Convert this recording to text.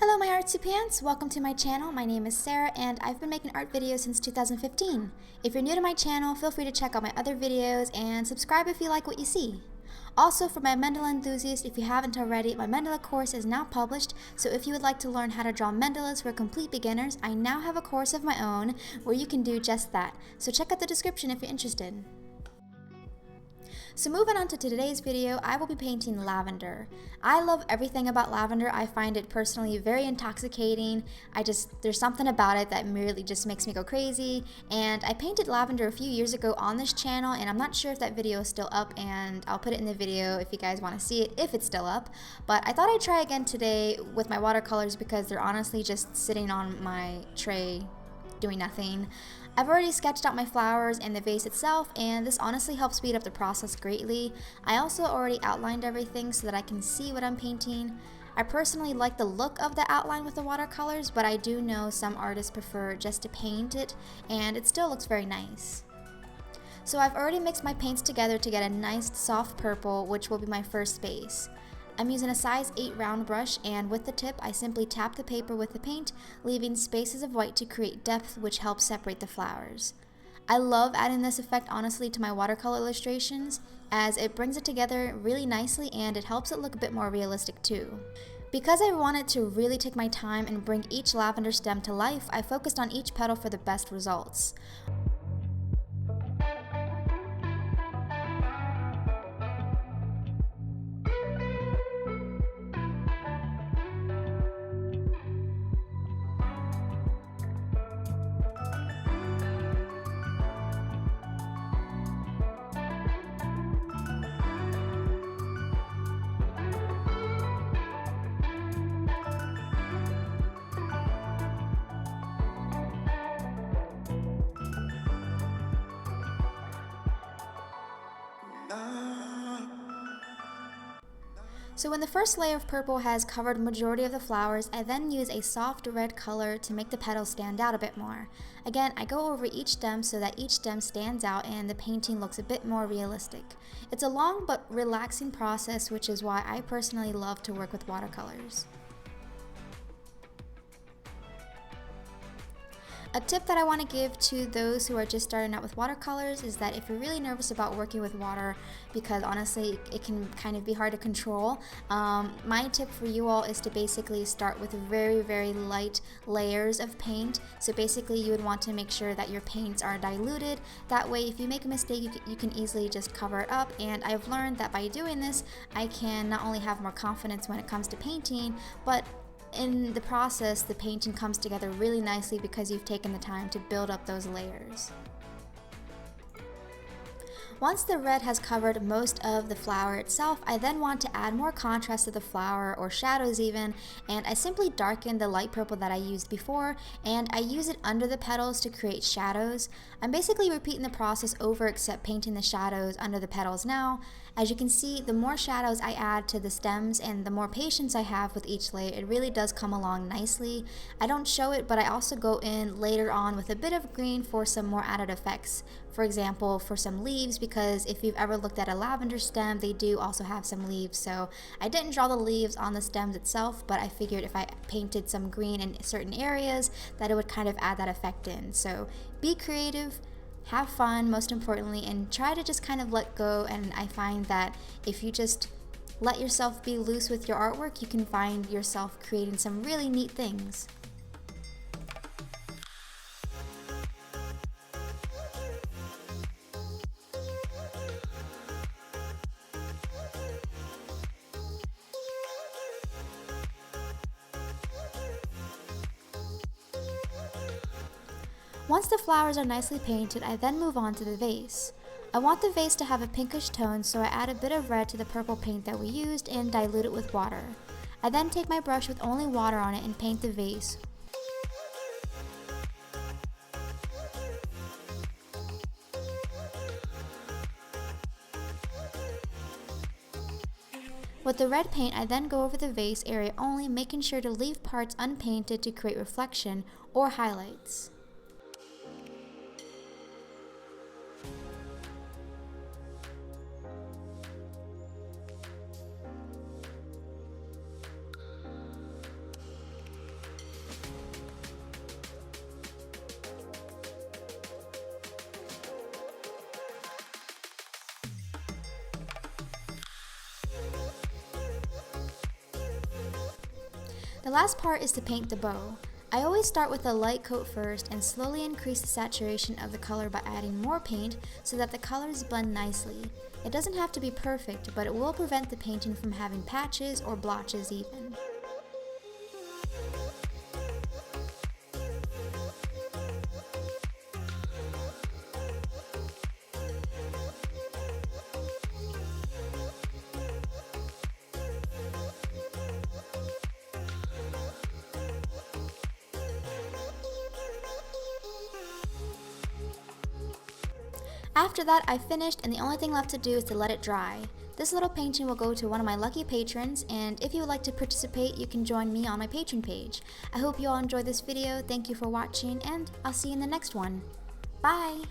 Hello my artsy pants, welcome to my channel. My name is Sarah and I've been making art videos since 2015. If you're new to my channel, feel free to check out my other videos and subscribe if you like what you see. Also, for my mandala enthusiasts, if you haven't already, my mandala course is now published, so if you would like to learn how to draw mandalas for complete beginners, I now have a course of my own where you can do just that. So check out the description if you're interested. So moving on to today's video, I will be painting lavender. I love everything about lavender. I find it personally very intoxicating. There's something about it that merely just makes me go crazy. And I painted lavender a few years ago on this channel, and I'm not sure if that video is still up, and I'll put it in the video if you guys want to see it, if it's still up. But I thought I'd try again today with my watercolors because they're honestly just sitting on my tray doing nothing. I've already sketched out my flowers and the vase itself, and this honestly helps speed up the process greatly. I also already outlined everything so that I can see what I'm painting. I personally like the look of the outline with the watercolors, but I do know some artists prefer just to paint it, and it still looks very nice. So I've already mixed my paints together to get a nice soft purple, which will be my first base. I'm using a size 8 round brush, and with the tip I simply tap the paper with the paint, leaving spaces of white to create depth, which helps separate the flowers. I love adding this effect honestly to my watercolor illustrations, as it brings it together really nicely and it helps it look a bit more realistic too. Because I wanted to really take my time and bring each lavender stem to life, I focused on each petal for the best results. So when the first layer of purple has covered majority of the flowers, I then use a soft red color to make the petals stand out a bit more. Again, I go over each stem so that each stem stands out and the painting looks a bit more realistic. It's a long but relaxing process, which is why I personally love to work with watercolors. A tip that I want to give to those who are just starting out with watercolors is that if you're really nervous about working with water, because honestly it can kind of be hard to control, my tip for you all is to basically start with very light layers of paint. So basically you would want to make sure that your paints are diluted. That way if you make a mistake you can easily just cover it up, and I've learned that by doing this I can not only have more confidence when it comes to painting, but in the process, the painting comes together really nicely because you've taken the time to build up those layers. Once the red has covered most of the flower itself, I then want to add more contrast to the flower, or shadows even, and I simply darken the light purple that I used before, and I use it under the petals to create shadows. I'm basically repeating the process over except painting the shadows under the petals now. As you can see, the more shadows I add to the stems and the more patience I have with each layer, it really does come along nicely. I don't show it, but I also go in later on with a bit of green for some more added effects. For example, for some leaves, because if you've ever looked at a lavender stem, they do also have some leaves. So I didn't draw the leaves on the stems itself, but I figured if I painted some green in certain areas, that it would kind of add that effect in. So be creative, have fun most importantly, and try to just kind of let go. And I find that if you just let yourself be loose with your artwork, you can find yourself creating some really neat things. Once the flowers are nicely painted, I then move on to the vase. I want the vase to have a pinkish tone, so I add a bit of red to the purple paint that we used and dilute it with water. I then take my brush with only water on it and paint the vase. With the red paint, I then go over the vase area only, making sure to leave parts unpainted to create reflection or highlights. The last part is to paint the bow. I always start with a light coat first and slowly increase the saturation of the color by adding more paint so that the colors blend nicely. It doesn't have to be perfect, but it will prevent the painting from having patches or blotches even. After that, I finished, and the only thing left to do is to let it dry. This little painting will go to one of my lucky patrons, and if you would like to participate, you can join me on my Patreon page. I hope you all enjoyed this video. Thank you for watching, and I'll see you in the next one. Bye!